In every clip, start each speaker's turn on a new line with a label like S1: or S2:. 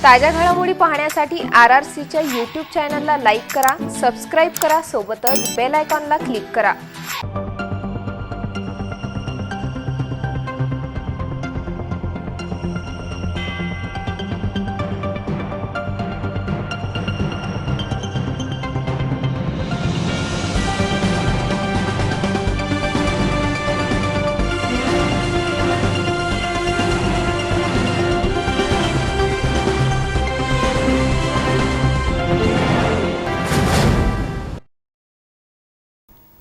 S1: ताज्या घडामोडी पाहण्यासाठी RRCच्या YouTube चॅनलला लाईक करा, सबस्क्राईब करा, सोबतच बेल आयकॉनला क्लिक करा.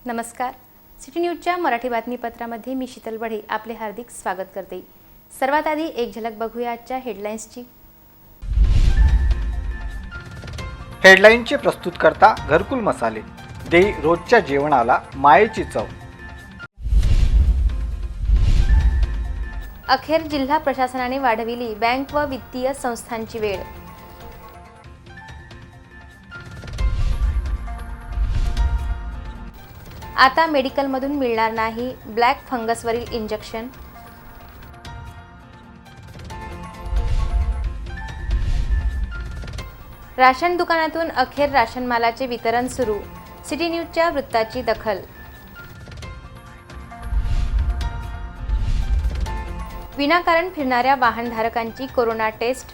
S2: नमस्कार. सिटी न्यूजच्या मराठी बातमीपत्रामध्ये मी शीतल बढे आपले हार्दिक स्वागत करते. सर्वात आधी एक झलक बघूया आजच्या हेडलाईन्सची.
S3: हेडलाईनचे प्रस्तुतकर्ता घरकुल मसाले, देई रोजच्या जेवणाला मायेची चव.
S2: अखेर जिल्हा प्रशासनाने वाढविली बँक व वित्तीय संस्थांची वेळ. आता मेडिकलमधून मिळणार नाही ब्लॅक फंगसवरील इंजेक्शन. राशन दुकानातून अखेर राशन मालाचे वितरण सुरू. सिटी न्यूजच्या वृत्ताची दखल. विनाकारण फिरणाऱ्या वाहनधारकांची कोरोना टेस्ट.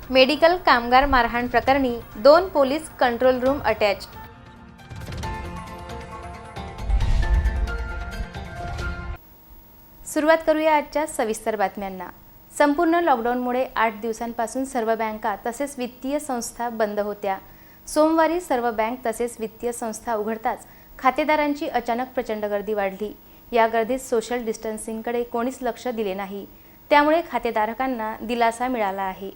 S2: मेडिकल कामगार मारहाण प्रकरणी 2 पोलीस कंट्रोल रूम अटॅच. सुरुवात करूया आजच्या सविस्तर बातम्यांना. संपूर्ण लॉकडाऊनमुळे 8 दिवसांपासून सर्व बँका तसेच वित्तीय संस्था बंद होत्या. सोमवारी सर्व बँक तसेच वित्तीय संस्था उघडताच खातेदारांची अचानक प्रचंड गर्दी वाढली. या गर्दीत सोशल डिस्टन्सिंगकडे कोणीच लक्ष दिले नाही. त्यामुळे खातेधारकांना दिलासा मिळाला आहे.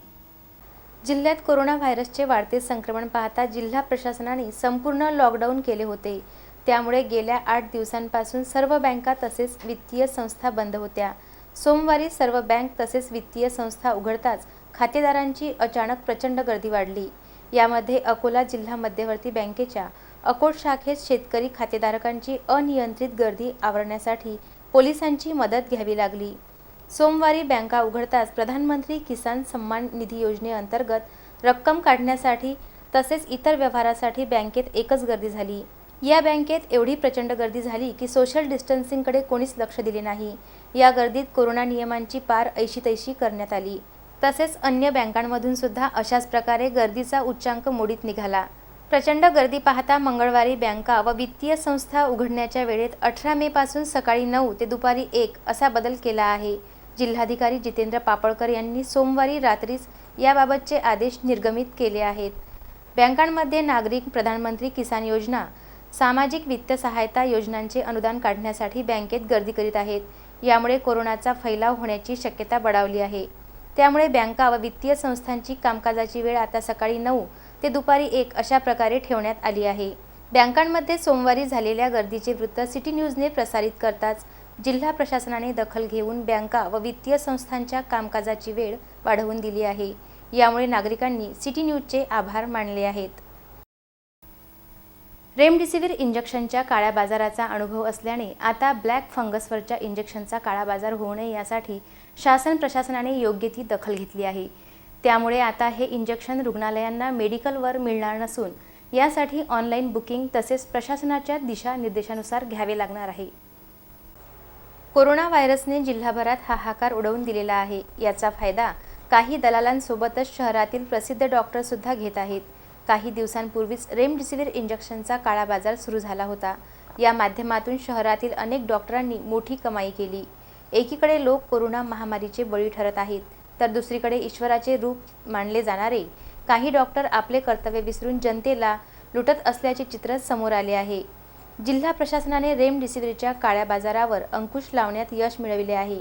S2: जिल्ह्यात कोरोना व्हायरसचे वाढते संक्रमण पाहता जिल्हा प्रशासनाने संपूर्ण लॉकडाऊन केले होते. त्यामुळे गेल्या 8 दिवसांपासून सर्व बँका तसेच वित्तीय संस्था बंद होत्या. सोमवारी सर्व बँक तसेच वित्तीय संस्था उघडताच खातेदारांची अचानक प्रचंड गर्दी वाढली. यामध्ये अकोला जिल्हा मध्यवर्ती बँकेच्या अकोट शाखेत शेतकरी खातेधारकांची अनियंत्रित गर्दी आवरण्यासाठी पोलिसांची मदत घ्यावी लागली. सोमवारी बँका उघडताच प्रधानमंत्री किसान सन्मान निधी योजनेअंतर्गत रक्कम काढण्यासाठी तसेच इतर व्यवहारासाठी बँकेत एकच गर्दी झाली. या बँकेत एवढी प्रचंड गर्दी झाली की सोशल डिस्टन्सिंगकडे कोणीच लक्ष दिले नाही. या गर्दीत कोरोना नियमांची पार ऐशीतैशी करण्यात आली. तसेच अन्य बँकांमधून सुद्धा अशाच प्रकारे गर्दीचा उच्चांक मोडीत निघाला. प्रचंड गर्दी पाहता मंगळवारी बँका व वित्तीय संस्था उघडण्याच्या वेळेत 18 मे पासून सकाळी 9 ते दुपारी 1 असा बदल केला आहे. जिल्हाधिकारी जितेंद्र पापळकर यांनी सोमवारी रात्रीच याबाबतचे आदेश निर्गमित केले आहेत. बँकांमध्ये नागरिक प्रधानमंत्री किसान योजना, सामाजिक वित्त सहायता योजनांचे अनुदान काढण्यासाठी बँकेत गर्दी करीत आहेत. यामुळे कोरोनाचा फैलाव होण्याची शक्यता बळावली आहे. त्यामुळे बँका व वित्तीय संस्थांची कामकाजाची वेळ आता सकाळी 9 ते दुपारी 1 अशा प्रकारे ठेवण्यात आली आहे. बँकांमध्ये सोमवारी झालेल्या गर्दीचे वृत्त सिटी न्यूजने प्रसारित करताच जिल्हा प्रशासनाने दखल घेऊन बँका व वित्तीय संस्थांच्या कामकाजाची वेळ वाढवून दिली आहे. यामुळे नागरिकांनी सिटी न्यूजचे आभार मानले आहेत. रेमडेसिवीर इंजेक्शनच्या काळ्या बाजाराचा अनुभव असल्याने आता ब्लॅक फंगसवरच्या इंजेक्शनचा काळा बाजार होऊ नये यासाठी शासन प्रशासनाने योग्य ती दखल घेतली आहे. त्यामुळे आता हे इंजेक्शन रुग्णालयांना मेडिकलवर मिळणार नसून यासाठी ऑनलाईन बुकिंग तसेच प्रशासनाच्या दिशानिर्देशानुसार घ्यावे लागणार आहे. कोरोना व्हायरसने जिल्हाभरात हाहाकार उडवून दिलेला आहे. याचा फायदा काही दलालांसोबतच शहरातील प्रसिद्ध डॉक्टर सुद्धा घेत आहेत. काही दिवसांपूर्वीच रेमडेसिवीर इंजेक्शनचा काळा बाजार सुरू झाला होता. या माध्यमातून शहरातील अनेक डॉक्टरांनी मोठी कमाई केली. एकीकडे लोक कोरोना महामारीचे बळी ठरत आहेत तर दुसरीकडे ईश्वराचे रूप मानले जाणारे काही डॉक्टर आपले कर्तव्य विसरून जनतेला लुटत असल्याचे चित्र समोर आले आहे. जिल्हा प्रशासनाने रेमडेसिवीरच्या काळ्या बाजारावर अंकुश लावण्यात यश मिळविले आहे.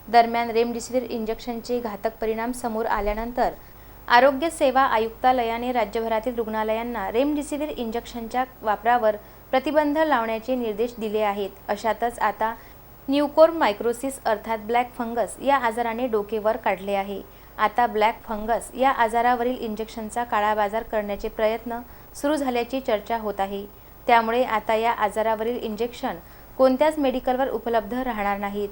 S2: दरम्यान रेमडेसिवीर इंजेक्शनचे घातक परिणाम समोर आल्यानंतर आरोग्य सेवा आयुक्तालयाने राज्यभरातील रुग्णालयांना रेमडेसिवीर इंजेक्शनच्या वापरावर प्रतिबंध लावण्याचे निर्देश दिले आहेत. अशातच आता न्यूकोरमायकोसिस अर्थात ब्लॅक फंगस या आजाराने डोके वर काढले आहे. आता ब्लॅक फंगस या आजारावरील इंजेक्शनचा काळा बाजार करण्याचे प्रयत्न सुरू झाल्याची चर्चा होत आहे. त्यामुळे आता या आजारावरील इंजेक्शन कोणत्याच मेडिकलवर उपलब्ध राहणार नाहीत.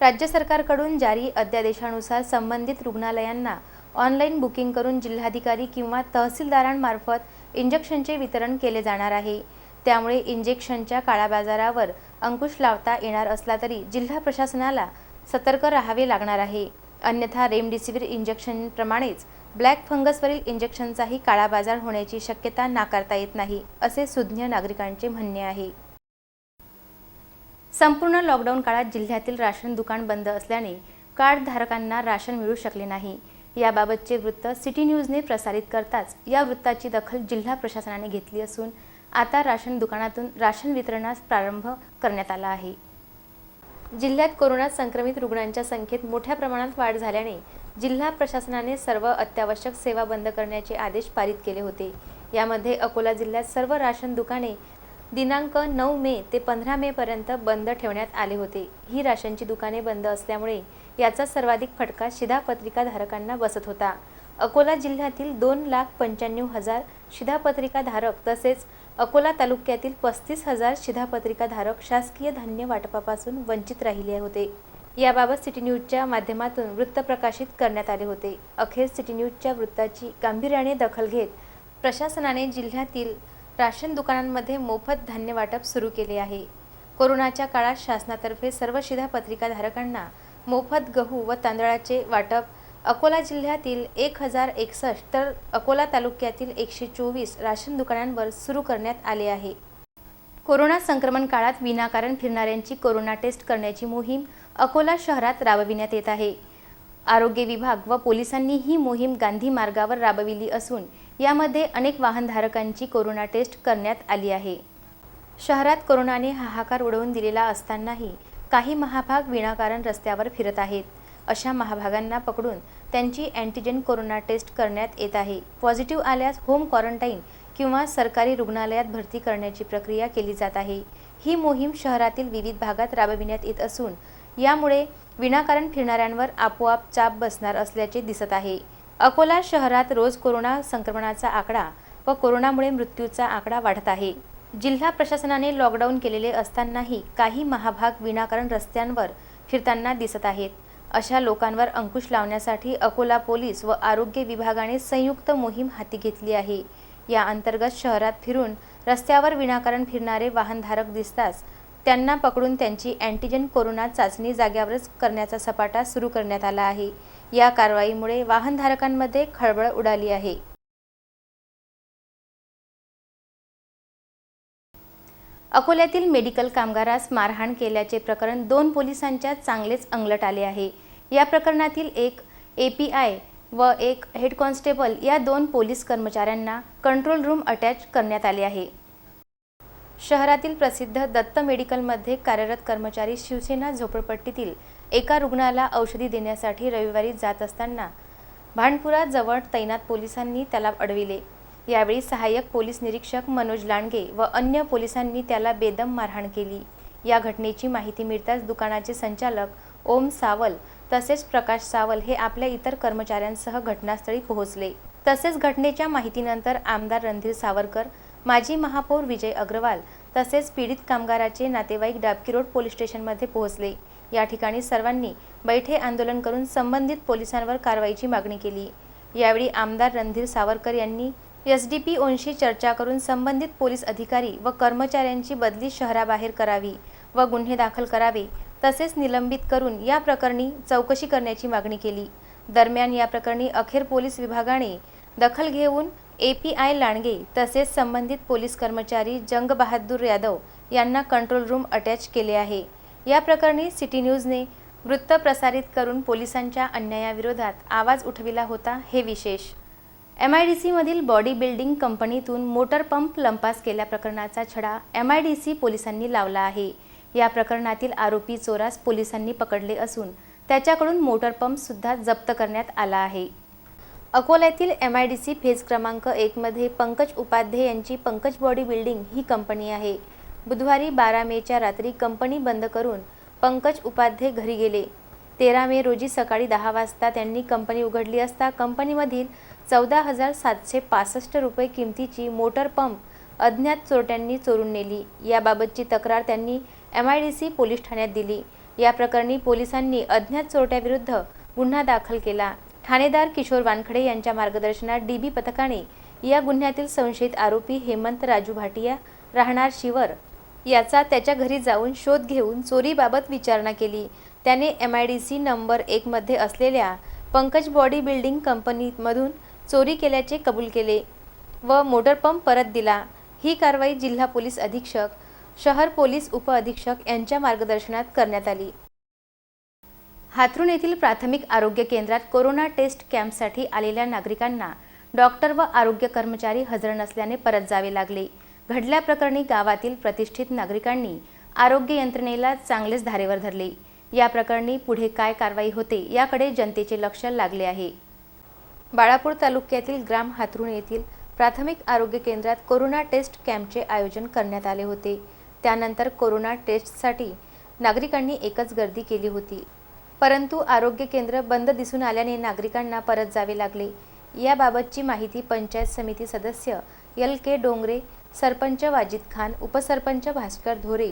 S2: राज्य सरकारकडून जारी अध्यादेशानुसार संबंधित रुग्णालयांना ऑनलाईन बुकिंग करून जिल्हाधिकारी किंवा तहसीलदारांमार्फत इंजेक्शनचे वितरण केले जाणार आहे. त्यामुळे इंजेक्शनच्या काळाबाजारावर अंकुश लावता येणार असला तरी जिल्हा प्रशासनाला सतर्क राहावे लागणार आहे. अन्यथा रेमडेसिवीर इंजेक्शनप्रमाणेच ब्लॅक फंगसवरील इंजेक्शनचाही काळाबाजार होण्याची शक्यता नाकारता येत नाही, असे सुज्ञ नागरिकांचे म्हणणे आहे. संपूर्ण लॉकडाऊन काळात जिल्ह्यातील राशन दुकान बंद असल्याने कार्डधारकांना राशन मिळू शकले नाही. याबाबतचे वृत्त सिटी न्यूजने प्रसारित करताच या वृत्ताची दखल जिल्हा प्रशासनाने घेतली असून आता राशन दुकानातून राशन वितरणास प्रारंभ करण्यात आला आहे. जिल्ह्यात कोरोना संक्रमित रुग्णांच्या संख्येत मोठ्या प्रमाणात वाढ झाल्याने जिल्हा प्रशासनाने सर्व अत्यावश्यक सेवा बंद करण्याचे आदेश पारित केले होते. यामध्ये अकोला जिल्ह्यात सर्व राशन दुकाने दिनांक 9 मे ते 15 मे पर्यंत बंद ठेवण्यात आले होते. ही राशनची दुकाने बंद असल्यामुळे याचा सर्वाधिक फटका शिधापत्रिकाधारकांना बसत होता. अकोला जिल्ह्यातील 2,95,000 शिधापत्रिकाधारक तसेच अकोला तालुक्यातील 35,000 शिधापत्रिकाधारक शासकीय धान्य वाटपापासून वंचित राहिले होते. याबाबत सिटी न्यूजच्या माध्यमातून वृत्त प्रकाशित करण्यात आले होते. अखेर सिटी न्यूजच्या वृत्ताची गांभीर्याने दखल घेत प्रशासनाने जिल्ह्यातील राशन दुकानांमध्ये मोफत धान्य वाटप सुरू केले आहे. कोरोनाच्या काळात शासनातर्फे सर्व शिधापत्रिकाधारकांना मोफत गहू व तांदळाचे वाटप अकोला जिल्ह्यातील 1,061 तर अकोला तालुक्यातील 124 राशन दुकानांवर सुरू करण्यात आले आहे. कोरोना संक्रमण काळात विनाकारण फिरणाऱ्यांची कोरोना टेस्ट करण्याची मोहीम अकोला शहरात राबविण्यात येत आहे. आरोग्य विभाग व पोलिसांनी ही मोहीम गांधी मार्गावर राबविली असून यामध्ये अनेक वाहनधारकांची कोरोना टेस्ट करण्यात आली आहे. शहरात कोरोनाने हाहाकार उडवून दिलेला असतानाही काही महाभाग विनाकारण रस्त्यावर फिरत आहेत. अशा महाभागांना पकडून त्यांची अँटीजेन कोरोना टेस्ट करण्यात येत आहे. पॉझिटिव्ह आल्यास होम क्वारंटाईन किंवा सरकारी रुग्णालयात भरती करण्याची प्रक्रिया केली जात आहे. ही मोहीम शहरातील विविध भागात राबविण्यात येत असून यामुळे विनाकारण फिरणाऱ्यांवर आपोआप चाप बसणार असल्याचे दिसत आहे. अकोला शहरात रोज कोरोना संक्रमणाचा आकडा व कोरोनामुळे मृत्यूचा आकडा वाढत आहे. जिल्हा प्रशासनाने लॉकडाऊन केलेले असतानाही काही महाभाग विनाकारण रस्त्यांवर फिरताना दिसत आहेत. अशा लोकांवर अंकुश लावण्यासाठी अकोला पोलीस व आरोग्य विभागाने संयुक्त मोहीम हाती घेतली आहे. या अंतर्गत शहरात फिरून रस्त्यावर विनाकारण फिरणारे वाहनधारक दिसताच त्यांना पकडून त्यांची अँटीजेन कोरोना चाचणी जाग्यावरच करण्याचा सपाटा सुरू करण्यात आला आहे. या कारवाईमुळे वाहनधारकांमध्ये खळबळ उडाली आहे. अकोल्यातील मेडिकल कामगारास मारहाण केल्याचे प्रकरण 2 पोलिसांच्या चांगलेच अंगलट आले आहे. या प्रकरणातील एक API व एक हेड कॉन्स्टेबल या 2 पोलीस कर्मचाऱ्यांना कंट्रोल रूम अटॅच करण्यात आले आहे. शहरातील प्रसिद्ध दत्त मेडिकलमध्ये कार्यरत कर्मचारी शिवसेना झोपडपट्टीतील एका रुग्णाला औषधी देण्यासाठी रविवारी जात असताना भांडपुरा जवळ तैनात पोलिसांनी त्याला अडविले. यावेळी सहाय्यक पोलीस निरीक्षक मनोज लांडगे व अन्य पोलिसांनी त्याला बेदम मारहाण केली. या घटनेची माहिती मिळताच दुकानाचे संचालक ओम सावल तसेच प्रकाश सावल हे आपल्या इतर कर्मचाऱ्यांसह घटनास्थळी पोहोचले. तसेच घटनेच्या माहितीनंतर आमदार रणधीर सावरकर, माजी महापौर विजय अग्रवाल तसेच पीडित कामगाराचे नातेवाईक डाबकी रोड पोलीस स्टेशनमध्ये पोहोचले. या ठिकाणी सर्वांनी बैठे आंदोलन करून संबंधित पोलिसांवर कारवाईची मागणी केली. यावेळी आमदार रणधीर सावरकर यांनी SDP ओंशी चर्चा करून संबंधित पोलीस अधिकारी व कर्मचाऱ्यांची बदली शहराबाहेर करावी व गुन्हे दाखल करावे तसेच निलंबित करून या प्रकरणी चौकशी करण्याची मागणी केली. दरम्यान या प्रकरणी अखेर पोलीस विभागाने दखल घेऊन API लांडगे तसेच संबंधित पोलीस कर्मचारी जंग बहादूर यादव यांना कंट्रोल रूम अटॅच केले आहे. या प्रकरणी सिटी न्यूजने वृत्त प्रसारित करून पोलिसांच्या अन्यायाविरोधात आवाज उठविला होता. हे विशेष. MIDC मधील बॉडी बिल्डिंग कंपनीतून मोटर पंप लंपास केल्या प्रकरणाचा छडा MIDC पोलिसांनी लावला आहे. या प्रकरणातील आरोपी चोरास पोलिसांनी पकडले असून त्याच्याकडून मोटर पंप सुद्धा जप्त करण्यात आला आहे. अकोल्यातील MIDC फेज क्रमांक 1 मध्ये पंकज उपाध्ये यांची पंकज बॉडी बिल्डिंग ही कंपनी आहे. बुधवारी 12 मेच्या रात्री कंपनी बंद करून पंकज उपाध्ये घरी गेले. 13 मे रोजी सकाळी 10 वाजता त्यांनी कंपनी उघडली असता कंपनीमधील 14,765 रुपये किमतीची मोटर पंप अज्ञात चोरट्यांनी चोरून नेली. याबाबतची तक्रार त्यांनी MIDC पोलीस ठाण्यात दिली। या प्रकरणी पोलिसांनी अज्ञात चोरट्याविरुद्ध गुन्हा दाखल केला। ठाणेदार किशोर वानखडे यांच्या मार्गदर्शनात DB पथकाने या गुन्ह्यातील संशयित आरोपी हेमंत राजू भाटिया राहणार शिवर याचा त्याच्या घरी जाऊन शोध घेऊन चोरीबाबत विचारणा केली। त्याने MIDC नंबर 1 मध्ये असलेल्या पंकज बॉडी बिल्डिंग कंपनीमधून चोरी केल्याचे कबूल केले व मोटरपंप परत दिला। ही कारवाई जिल्हा पोलीस अधीक्षक, शहर पोलीस उपअधीक्षक यांच्या मार्गदर्शनात करण्यात आली। हाथरुण येथील प्राथमिक आरोग्य केंद्रात कोरोना टेस्ट कॅम्पसाठी आलेल्या नागरिकांना डॉक्टर व आरोग्य कर्मचारी हजर नसल्याने परत जावे लागले। घडल्या प्रकरणी गावातील प्रतिष्ठित नागरिकांनी आरोग्य यंत्रणेला चांगलेच धारेवर धरले। या प्रकरणी पुढे काय कारवाई होते याकडे जनतेचे लक्ष लागले आहे। बाळापूर तालुक्यातील ग्राम हाथरुण येथील प्राथमिक आरोग्य केंद्रात कोरोना टेस्ट कॅम्पचे आयोजन करण्यात आले होते। त्यानंतर कोरोना टेस्टसाठी नागरिकांनी एकच गर्दी केली होती, परंतु आरोग्य केंद्र बंद दिसून आल्याने नागरिकांना परत जावे लागले। याबाबतची माहिती पंचायत समिती सदस्य LK डोंगरे, सरपंच वाजिद खान, उपसरपंच भास्कर धोरे,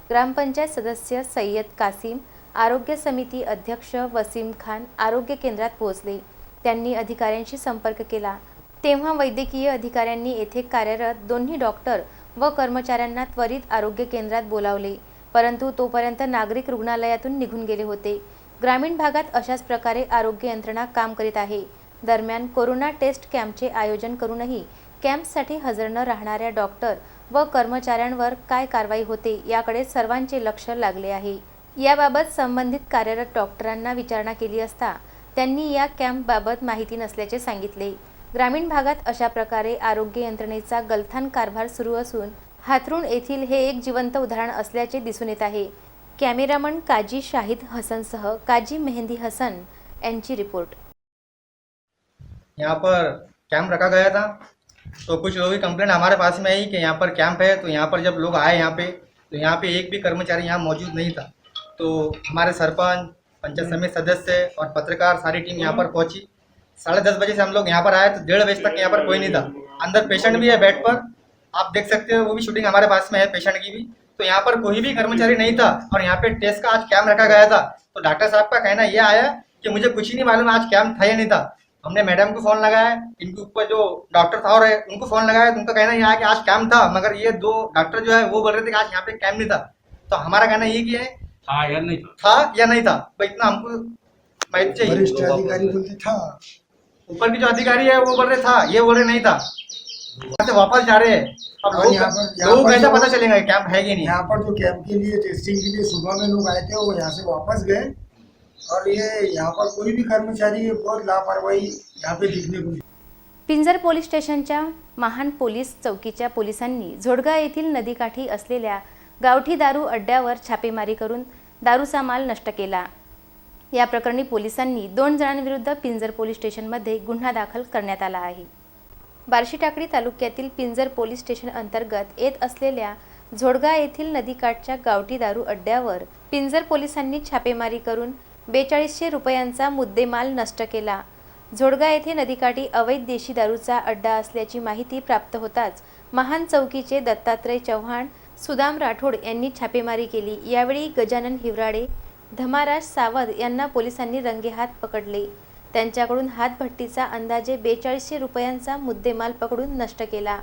S2: ग्रामपंचायत सदस्य सय्यद कासिम, आरोग्य समिती अध्यक्ष वसीम खान आरोग्य केंद्रात पोहोचले। त्यांनी अधिकाऱ्यांशी संपर्क केला तेव्हा वैद्यकीय अधिकाऱ्यांनी येथे कार्यरत दोन्ही डॉक्टर व कर्मचाऱ्यांना त्वरित आरोग्य केंद्रात बोलावले, परंतु तोपर्यंत नागरिक रुग्णालयातून निघून गेले होते। ग्रामीण भागात अशाच प्रकारे आरोग्य यंत्रणा काम करीत आहे। दरम्यान कोरोना टेस्ट कॅम्पचे आयोजन करूनही कॅम्पसाठी हजर न राहणाऱ्या डॉक्टर व कर्मचाऱ्यांवर काय कारवाई होते याकडे सर्वांचे लक्ष लागले आहे। याबाबत संबंधित कार्यरत डॉक्टरांना विचारणा केली असता त्यांनी या कॅम्पबाबत माहिती नसल्याचे सांगितले। ग्रामीण भागात अशा प्रकारे आरोग्य यंत्रणेचा गलथान कारभार सुरू असून हाथरुण येथील हे एक जिवंत उदाहरण असल्याचे दिसून येत आहे। कॅमेरामन काजी शाहिद हसनसह काजी मेहंदी हसन यांची रिपोर्ट।
S4: यहाँ पर कैंप रखा गया था, तो कुछ लोगों की कंप्लेंट हमारे पास में आई कि यहाँ पर कैंप है। तो यहाँ पर जब लोग आए यहाँ पे, तो यहाँ पे एक भी कर्मचारी यहाँ मौजूद नहीं था। तो हमारे सरपंच, पंचायत समिति सदस्य और पत्रकार सारी टीम यहाँ पर पहुंची। 10:30 बजे से हम लोग यहाँ पर आए तो 1:30 बजे तक यहाँ पर कोई नहीं था। अंदर पेशेंट भी है बेड पर, आप देख सकते हो, वो भी शूटिंग हमारे पास में है पेशेंट की भी। तो यहाँ पर कोई भी कर्मचारी नहीं था और यहाँ पे टेस्ट का आज कैंप रखा गया था। तो डॉक्टर साहब का कहना यह आया कि मुझे कुछ ही नहीं मालूम आज कैंप था या नहीं था। हमने मैडम को फ़ोन लगाया, इनके ऊपर जो डॉक्टर था और उनको फ़ोन लगाया, तो उनका कहना यह है कि आज कैंप था, मगर ये 2 डॉक्टर जो है वो बोल रहे थे कि आज यहाँ पे कैंप नहीं था। तो हमारा कहना ये कि है
S5: था या नहीं
S4: था, तो इतना हमको माहिती चाहिए।
S6: वरिष्ठ अधिकारी बोलते था,
S4: ऊपर की जो अधिकारी है वो बोल रहे था, ये बोल रहे नहीं था। वहाँ से वापस जा रहे हैं। अब
S6: और यहाँ
S4: लोग
S6: पर
S4: कैसे
S6: जो-
S4: पता चलेगा कैंप है कि नहीं।
S6: यहाँ पर जो कैंप के लिए टेस्टिंग के लिए सुबह में लोग आए थे वो यहाँ से वापस गए और ये यहाँ पर कोई भी कर्मचारी बहुत लापरवाही यहाँ पे दिखने को मिली।
S2: पिंजर पोलीस स्टेशनच्या महान पोलीस चौकीच्या पोलिसांनी झोडगा येथील नदीकाठी असलेल्या गावठी दारू अड्ड्यावर छापेमारी करून दारूचा माल नष्ट केला। या प्रकरणी पोलिसांनी 2 जणांविरुद्ध पिंजर पोलीस स्टेशनमध्ये गुन्हा दाखल करण्यात आला आहे। बार्शी टाकळी तालुक्यातील पिंजर पोलीस स्टेशन अंतर्गत येत असलेल्या झोडगा येथील नदीकाठच्या गावठी दारू अड्ड्यावर पिंजर पोलिसांनी छापेमारी करून 4200 रुपयांचा मुद्देमाल नष्ट केला। झोडगा येथे नदीकाठी अवैध देशी दारूचा अड्डा असल्याची माहिती प्राप्त होताच महान चौकीचे दत्तात्रय चव्हाण, सुदाम राठोड यांनी छापेमारी केली। यावेळी गजानन हिवराडे, धमाराज सावद यांना पोलिसांनी रंगेहात पकडले। त्यांच्याकडून हातभट्टीचा अंदाजे 4200 रुपयांचा मुद्देमाल पकडून नष्ट केला।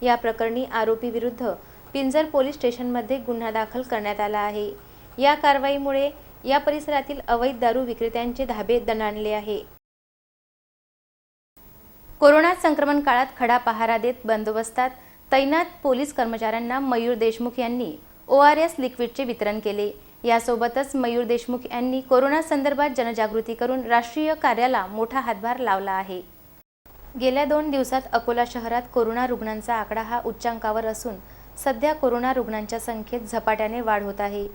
S2: या प्रकरणी आरोपी विरुद्ध पिंजर पोलीस स्टेशनमध्ये गुन्हा दाखल करण्यात आला आहे। या कारवाईमुळे या परिसरातील अवैध दारू विक्रेत्यांचे धाबे दणाणले आहे। कोरोना संक्रमण काळात खडा पहारा देत बंदोबस्तात तैनात पोलीस कर्मचाऱ्यांना मयूर देशमुख यांनी ORS लिक्विडचे वितरण केले। यासोबतच मयूर देशमुख यांनी कोरोना संदर्भात जनजागृती करून राष्ट्रीय कार्याला मोठा हातभार लावला आहे। गेल्या 2 दिवसात अकोला शहरात कोरोना रुग्णांचा आकडा हा उच्चांकावर असून सध्या कोरोना रुग्णांच्या संख्येत झपाट्याने वाढ होत आहे।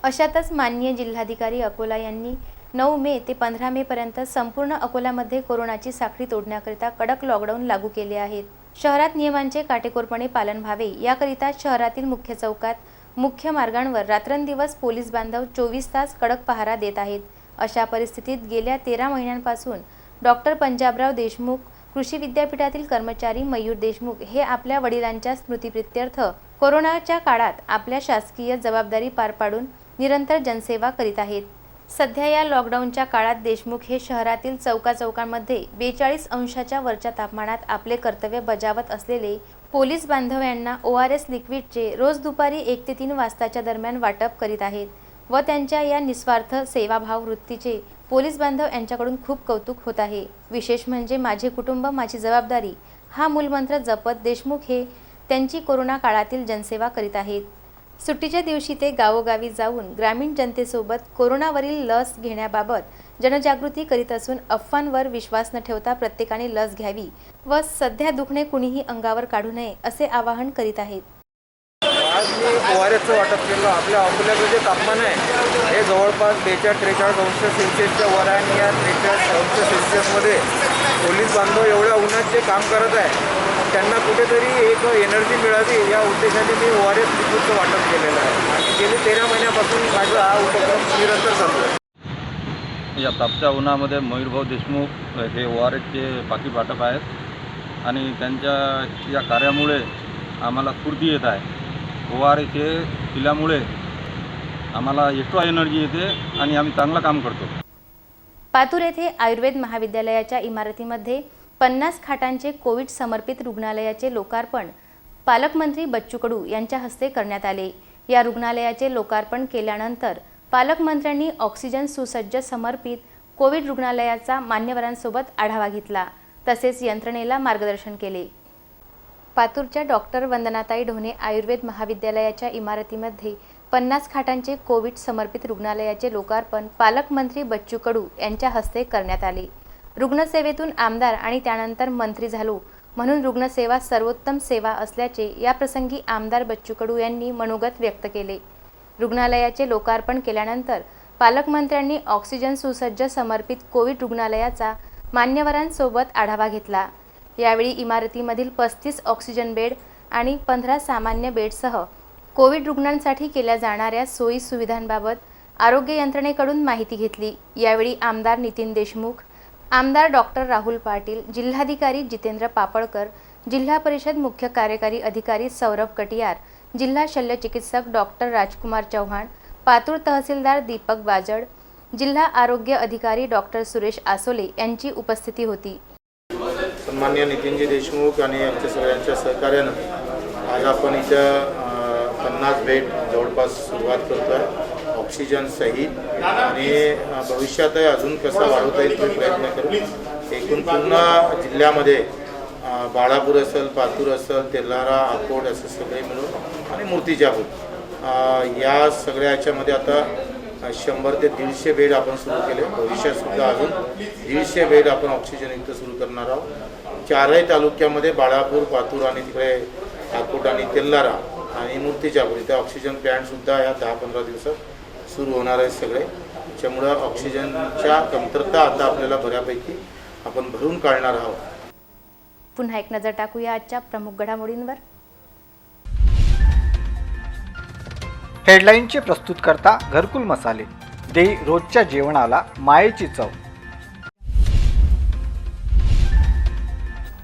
S2: अशातच माननीय जिल्हाधिकारी अकोला यांनी 9 मे ते 15 मे पर्यंत संपूर्ण अकोल्यामध्ये कोरोनाची साखळी तोडण्याकरिता कडक लॉकडाऊन लागू केले आहेत। शहरात नियमांचे काटेकोरपणे पालन व्हावे याकरिता शहरातील मुख्य चौकात, मुख्य मार्गांवर रात्रंदिवस पोलीस बांधव 24 तास कडक पहारा देत आहेत। अशा परिस्थितीत गेल्या 13 महिन्यांपासून डॉक्टर पंजाबराव देशमुख कृषी विद्यापीठातील कर्मचारी मयूर देशमुख हे आपल्या वडिलांच्या स्मृतिप्रित्यर्थ कोरोनाच्या काळात आपल्या शासकीय जबाबदारी पार पाडून निरंतर जनसेवा करीत आहेत। सध्या या लॉकडाऊनच्या काळात देशमुख हे शहरातील चौकाचौकांमध्ये 42 अंशाच्या वरच्या तापमानात आपले कर्तव्य बजावत असलेले पोलीस बांधव यांना ORS लिक्विडचे रोज दुपारी 1 ते 3 वाजताच्या दरम्यान वाटप करीत आहेत व त्यांच्या या निस्वार्थ सेवाभाव वृत्तीचे पोलीस बांधव यांच्याकडून खूप कौतुक होत आहे। विशेष म्हणजे माझे कुटुंब माझी जबाबदारी हा मूलमंत्र जपत देशमुख हे त्यांची कोरोना काळातील जनसेवा करीत आहेत। सुट्टीच्या दिवशी ते गावोगावी जाऊन ग्रामीण जनतेसोबत कोरोनावरील लस घेण्याबाबत जनजागृती करीत असून अफवांवर विश्वास न ठेवता प्रत्येकाने लस घ्यावी व सध्या दुखणे कुणीही अंगावर काढू नये असे आवाहन करीत आहेत।
S5: आज मी ORSचं वाटप केलं। आपल्या अकोल्याचं जे तापमान आहे हे जवळपास 42-43 अंश सेल्सिअसच्या वर आहे आणि या 43 अंश सेल्सिअसमध्ये पोलीस बांधव एवढ्या उन्हात जे काम करत आहे त्यांना कुठेतरी एक एनर्जी मिळावी या उद्देशाने मी ORS लिक्विडचं वाटप केलेलं आहे आणि गेली 13 महिन्यापासून माझा हा उपक्रम निरंतर चालू आहे।
S7: या तापच्या उन्हामध्ये मयूरभाऊ देशमुख हे ORSचे पाकीट वाटप आहेत आणि त्यांच्या या कार्यामुळे आम्हाला स्फूर्ती येत आहे। ORS हे पिल्यामुळे आम्हाला एक्स्ट्रा एनर्जी येते आणि आम्ही चांगलं काम करतो।
S2: पातूर येथे आयुर्वेद महाविद्यालयाच्या इमारतीमध्ये 50 खाटांचे कोविड समर्पित रुग्णालयाचे लोकार्पण पालकमंत्री बच्चू कडू यांच्या हस्ते करण्यात आले। या रुग्णालयाचे लोकार्पण केल्यानंतर पालकमंत्र्यांनी ऑक्सिजन सुसज्ज समर्पित कोविड रुग्णालयाचा मान्यवरांसोबत आढावा घेतला तसेच यंत्रणेला मार्गदर्शन केले। पातूरच्या डॉक्टर वंदनाताई ढोणे आयुर्वेद महाविद्यालयाच्या इमारतीमध्ये 50 खाटांचे कोविड समर्पित रुग्णालयाचे लोकार्पण पालकमंत्री बच्चू कडू यांच्या हस्ते करण्यात आले। रुग्णसेवेतून आमदार आणि त्यानंतर मंत्री झालो म्हणून रुग्णसेवा सर्वोत्तम सेवा असल्याचे याप्रसंगी आमदार बच्चू कडू यांनी मनोगत व्यक्त केले। रुग्णालयाचे लोकार्पण केल्यानंतर पालकमंत्र्यांनी ऑक्सिजन सुसज्ज समर्पित कोविड रुग्णालयाचा मान्यवरांसोबत आढावा घेतला। यावेळी इमारतीमधील 35 ऑक्सिजन बेड आणि 15 सामान्य बेडसह कोविड रुग्णांसाठी केल्या जाणाऱ्या सोयी सुविधांबाबत आरोग्य यंत्रणेकडून माहिती घेतली। यावेळी आमदार नितीन देशमुख, आमदार डॉक्टर राहुल पाटील, जिल्हाधिकारी जितेंद्र पापळकर, जिल्हा परिषद मुख्य कार्यकारी अधिकारी सौरभ कटियार, जिल्हा शल्यचिकित्सक डॉक्टर राजकुमार चव्हाण, पातूर तहसीलदार दीपक बाजड, जिल्हा आरोग्य अधिकारी डॉक्टर सुरेश आसोले यांची उपस्थिती होती।
S8: सन्माननीय नितीनजी देशमुख आणि आमच्या सगळ्यांच्या सहकार्यानं आज आपण इथं 50 बेड जवळपास सुरुवात करतो आहे ऑक्सिजन सहित आणि भविष्यातही अजून कसा वाढवता येईल तो प्रयत्न करू। एकूण पूर्ण जिल्ह्यामध्ये बाळापूर असेल, पातूर असेल, तेल्हारा, अकोट असे सगळे मिळून आणि मूर्तिजापूर या सगळ्या याच्यामध्ये आता 100 ते 150 बेड आपण सुरू केले। भविष्यातसुद्धा अजून 150 बेड आपण ऑक्सिजनयुक्त सुरू करणार आहोत। 4ही तालुक्यामध्ये बाळापूर, पातूर आणि तिकडे अकोट आणि तेल्हारा आणि मूर्तिजापूर इथे ऑक्सिजन प्लॅन्टसुद्धा या 10-15 दिवसात सुरू होणार आहेत सगळे। त्याच्यामुळं ऑक्सिजनच्या कमतरता आता आपल्याला बऱ्यापैकी आपण भरून काढणार आहोत।
S2: पुन्हा एक नजर टाकूया आजच्या प्रमुख घडामोडींवर।
S3: हेडलाईनचे प्रस्तुतकर्ता घरकुल मसाले देई रोजच्या जेवणाला मायेची चव।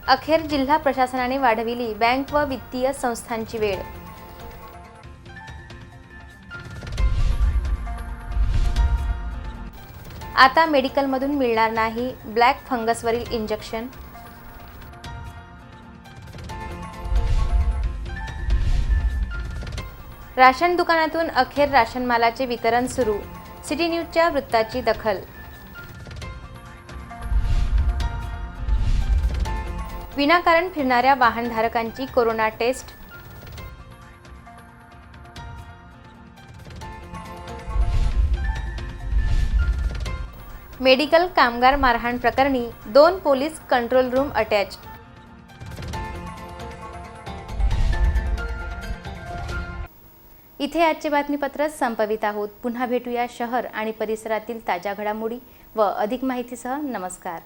S2: अखेर जिल्हा प्रशासनाने वाढविली बँक व वित्तीय संस्थांची वेळ। आता मेडिकलमधून मिळणार नाही ब्लॅक फंगसवरील इंजेक्शन। राशन दुकानातून अखेर राशन मालाचे वितरण सुरू। सिटी न्यूजच्या वृत्ताची दखल। विनाकारण फिरणाऱ्या वाहनधारकांची कोरोना टेस्ट। मेडिकल कामगार मारहाण प्रकरणी 2 पोलीस कंट्रोल रूम अटॅच। इथे आजचे बातमीपत्र संपवित आहोत। पुन्हा भेटूया शहर आणि परिसरातील ताज्या घडामोडी व अधिक माहितीसह। नमस्कार।